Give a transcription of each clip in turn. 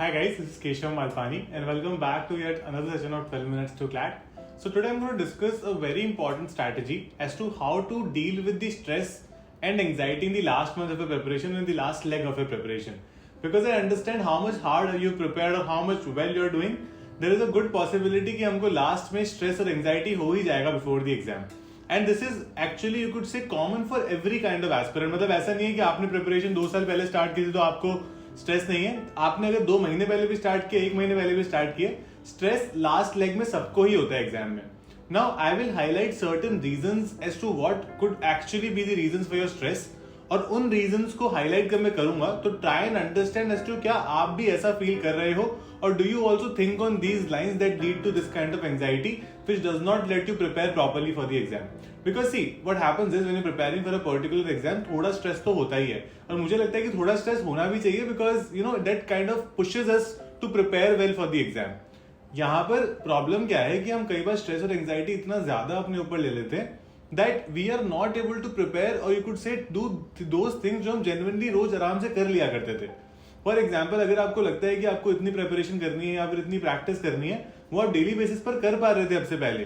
Hi guys, this is Keshav Malpani and welcome back to yet another session of 12 minutes to CLAT. So today I'm going to discuss a very important strategy as to how to deal with the stress and anxiety in the last month of your preparation and the last leg of your preparation. Because I understand how much hard are you prepared or how much well you're doing, there is a good possibility कि हमको last में stress और anxiety हो ही जाएगा before the exam. And this is actually you could say common for every kind of aspirant. मतलब ऐसा नहीं है कि आपने preparation 2 साल पहले start की थी तो आपको स्ट्रेस नहीं है. आपने अगर 2 महीने पहले भी स्टार्ट किया, 1 महीने पहले भी स्टार्ट किए, स्ट्रेस लास्ट लेग में सबको ही होता है एग्जाम में. Now I will highlight certain reasons as to what could actually be the reasons for your stress, और उन रीजंस को हाईलाइट कर मैं करूंगा तो try and understand as to क्या आप भी ऐसा फील कर रहे हो, और do you also think on these lines that lead to this kind of anxiety which does not let you prepare properly for the exam. Because see, what happens is when you're preparing for a particular exam, थोड़ा stress तो होता ही है, और मुझे लगता है कि थोड़ा stress होना भी चाहिए because you know that kind of pushes us to prepare well for the exam. यहाँ पर प्रॉब्लम क्या है कि हम कई बार स्ट्रेस और एंजाइटी इतना ज्यादा अपने ऊपर ले लेते हैं that we are not able to prepare, or you could say do those things जो हम genuinely रोज आराम से कर लिया करते थे. फॉर एग्जाम्पल, अगर आपको लगता है कि आपको इतनी प्रिपरेशन करनी है या फिर इतनी प्रैक्टिस करनी है, वो आप डेली बेसिस पर कर पा रहे थे अब से पहले,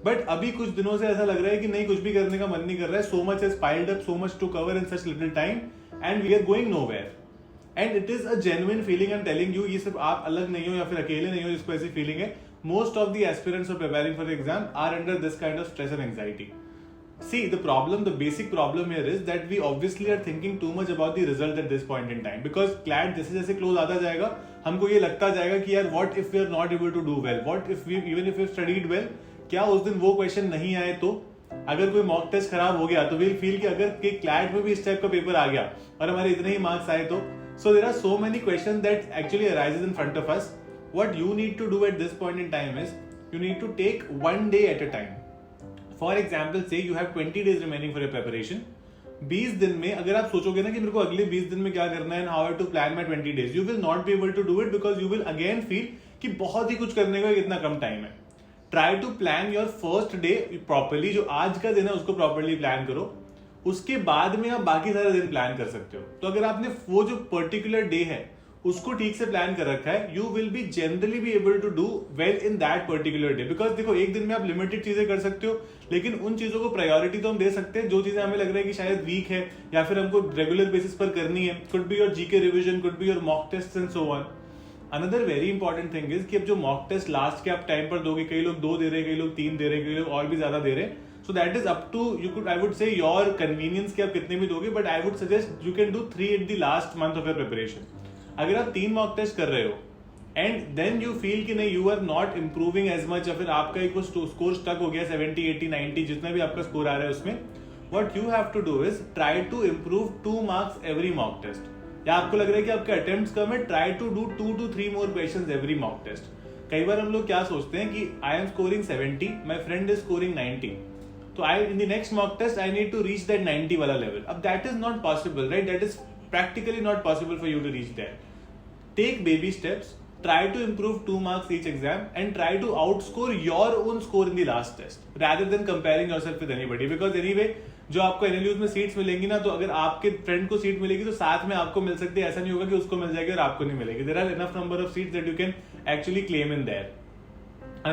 बट अभी कुछ दिनों से ऐसा लग रहा है कि नहीं, कुछ भी करने का मन नहीं कर रहा है. So much has piled up, so much to cover in such little time and we are going nowhere. And it is a genuine feeling. I am telling you, ये सिर्फ आप अलग नहीं हो या फिर अकेले नहीं हो जिसको ऐसी फीलिंग है. Most of the aspirants of preparing for exam are under this kind of stress and anxiety. See, the basic problem here is that we obviously are thinking too much about the result at this point in time. Because CLAT जैसे जैसे close आता जाएगा, हमको ये लगता जाएगा कि यार what if we are not able to do well? What if we even if we studied well, क्या उस दिन वो क्वेश्चन नहीं आए तो? अगर कोई मॉक टेस्ट खराब हो गया तो we'll feel कि अगर कि CLAT में भी इस टाइप का पेपर आ गया और हमारे इतने ही मार्क्स आए तो. So there are so many questions that actually arises in front of us. What you need to do at this point in time is you need to take one day at a time. For example say you have 20 days remaining for your preparation. 20 दिन में अगर आप सोचोगे ना कि मेरे को अगले 20 दिन में क्या करना है, how to plan my 20 days, you will not be able to do it because you will again feel कि बहुत ही कुछ करने का इतना कम टाइम है. Try to plan your first day properly. जो आज का दिन है उसको प्रॉपरली प्लान करो, उसके बाद में आप बाकी सारे दिन प्लान कर सकते हो. तो अगर आपने वो जो पर्टिकुलर डे है उसको ठीक से प्लान कर रखा है, you will be generally be able to do well in that particular day. Because देखो, एक दिन में आप लिमिटेड चीजें कर सकते हो, लेकिन उन चीजों को प्रायोरिटी तो हम दे सकते हैं जो चीजें हमें लग रहा है कि शायद वीक है या फिर हमको रेगुलर बेसिस पर करनी है. Could be your GK revision, could be your mock test and so on. Another very important thing is कि अब जो मॉक टेस्ट लास्ट के आप टाइम पर दोगे, कई लोग 2 दे रहे हैं, कई लोग 3 दे रहे हैं, कई लोग और भी ज्यादा दे रहे हैं. So that is up to you could, I would say, your convenience कि आप कितने भी दोगे, but I would suggest you can do 3 at the last month of your preparation. अगर आप 3 मॉक टेस्ट कर रहे हो एंड देन यू फील कि नहीं, you are not improving as much, या फिर आपका एक स्कोर स्टक हो गया 70, 80, 90 जितना भी आपका स्कोर आ रहा है उसमें, what you have to do is try to improve 2 marks every mock test. या आपको लग रहा है कि आपके अटेम्प्ट्स कम है, try to do 2 to 3 more questions every mock test. कई बार हम लोग क्या सोचते हैं कि I am scoring 70, my friend is scoring 90, तो I in the next mock test I need to reach that 90 वाला लेवल. अब that is not possible, right? That is practically not possible for you to reach there. Take baby steps, try to improve 2 marks each exam and try to outscore your own score in the last test rather than comparing yourself with anybody. Because anyway, जो आपको NLUs में seats मिलेंगी ना, तो अगर आपके friend को seat मिलेगी तो साथ में आपको मिल सकती है. ऐसा नहीं होगा कि उसको मिल जाएगी और आपको नहीं मिलेगी. There are enough number of seats that you can actually claim in there.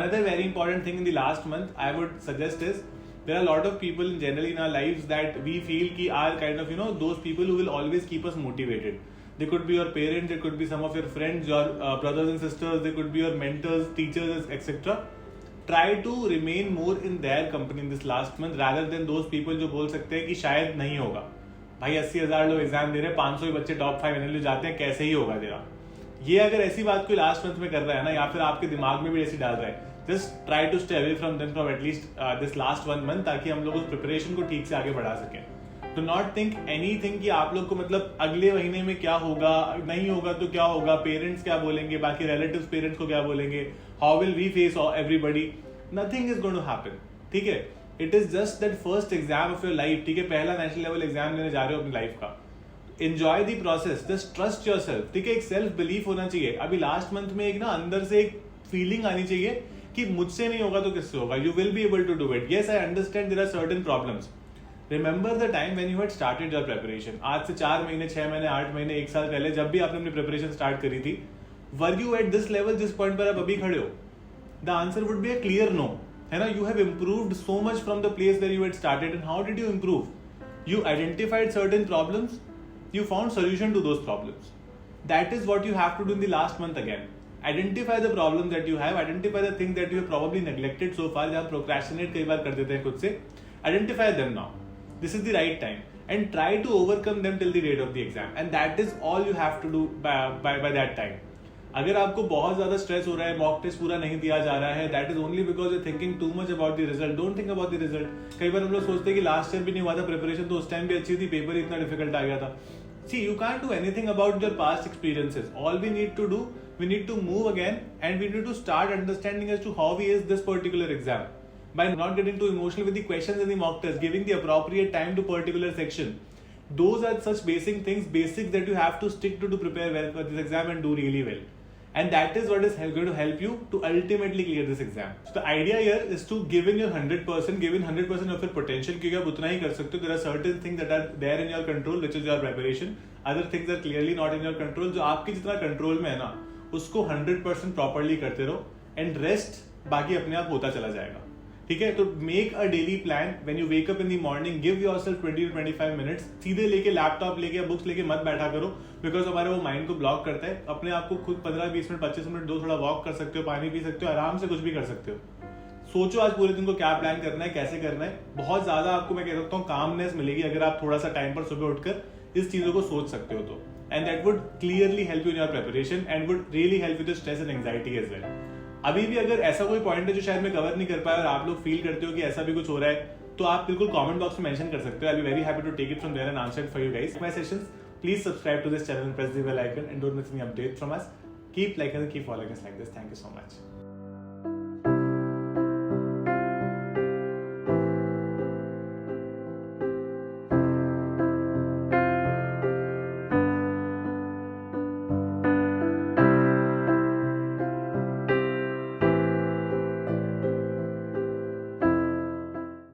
Another very important thing in the last month I would suggest is there are a lot of people in generally in our lives that we feel ki are kind of, you know, those people who will always keep us motivated. They could be your parents, they could be some of your friends, your brothers and sisters, they could be your mentors, teachers, etc. Try to remain more in their company in this last month rather than those people जो बोल सकते हैं कि शायद नहीं होगा. भाई 80,000 लोग एग्जाम दे रहे हैं, 500 ही बच्चे टॉप 5 NLU जाते हैं, कैसे ही होगा तेरा? ये अगर ऐसी बात कोई लास्ट मंथ में कर रहा है ना, या फिर आपके दिमाग में भी ऐसी डाल रहा है, just try to stay away from them from at least this last 1 month, ताकि हम लोग उस प्रिपरेशन को ठीक से आगे बढ़ा सकें. डू नॉट थिंक एनीथिंग कि आप लोग को मतलब अगले महीने में क्या होगा, नहीं होगा तो क्या होगा, पेरेंट्स क्या बोलेंगे, बाकी रिलेटिव्स पेरेंट्स को क्या बोलेंगे, how will we face everybody. Nothing is going to happen. ठीक है, it is just that first exam of your life. ठीक है, पहला नेशनल लेवल एग्जाम देने जा रहे हो अपनी लाइफ का. Enjoy the process, just trust your self. ठीक है, एक सेल्फ बिलीफ होना चाहिए. अभी लास्ट मंथ में एक ना अंदर से एक फीलिंग आनी चाहिए कि मुझसे नहीं होगा तो किससे होगा. You will be able to do it. Yes, I understand there are certain problems. Remember the time when you had started your preparation. आज से 4 महीने, 6 महीने, 8 महीने, 1 साल पहले जब भी आपने अपनी प्रिपरेशन स्टार्ट करी थी, were you at this level जिस पॉइंट पर आप अभी खड़े हो? The answer would be a clear no, है ना. You have improved so much from the place where you had started. And how did you improve? You identified certain problems, you found solution to those problems. That is what you have to do in the last month again. Identify the problems that you have, identify the things that you have probably neglected so far, जहाँ procrastinate कई बार कर देते हैं खुद से. Identify them now. This is the right time. And try to overcome them till the date of the exam. And that is all you have to do by that time. अगर आपको बहुत ज्यादा स्ट्रेस हो रहा है, mock test पूरा नहीं दिया जा रहा है, that is only because you thinking too much about the result. Don't think about the result. कई बार हम लोग सोचते हैं कि लास्ट ईयर भी नहीं हुआ था प्रिपरेशन, तो उस टाइम भी अच्छी थी, पेपर इतना डिफिकल्ट आ गया था. See, you can't do anything about your past experiences. All we need to do, we need to move again and we need to start understanding as to how we ace this particular exam. By not getting too emotional with the questions in the mock test, giving the appropriate time to particular section. Those are such basic things, basics that you have to stick to prepare well for this exam and do really well. And that is what is going to help you to ultimately clear this exam. So the idea here is to give in your 100%, give in 100% of your potential, क्योंकि आप उतना ही कर सकते हो. There are certain things that are there in your control, which is your preparation. Other things are clearly not in your control. जो आपके जितना control में है ना, उसको 100% प्रॉपरली करते रहो. एंड रेस्ट बाकी अपने आप होता चला जाएगा. ठीक है, तो make a daily plan. When you wake up in the morning, give yourself 20 to 25 minutes. सीधे लेके लैपटॉप लेके बुक्स लेके मत बैठा करो, बिकॉज हमारे वो माइंड को ब्लॉक करता है. अपने आप को खुद 15-20 मिनट 25 मिनट दो, थोड़ा वॉक कर सकते हो, पानी पी सकते हो, आराम से कुछ भी कर सकते हो. सोचो आज पूरे दिन को क्या प्लान करना है, कैसे करना है. बहुत ज्यादा आपको मैं कह सकता हूँ कामनेस मिलेगी अगर आप थोड़ा सा टाइम पर सुबह उठकर इस चीजों को सोच सकते हो तो. And that would clearly help you in your preparation and would really help with stress and anxiety as well. अभी भी अगर ऐसा कोई पॉइंट है जो शायद मैं कवर नहीं कर पाया और आप लोग फील करते हो कि ऐसा भी कुछ हो रहा है, तो आप बिल्कुल कमेंट बॉक्स में मेंशन कर सकते हो. I be very happy to take it from there and answer it for you guys. My sessions, please subscribe to this channel and press the bell icon and don't miss any updates from us. Keep liking and keep following us like this. Thank you so much.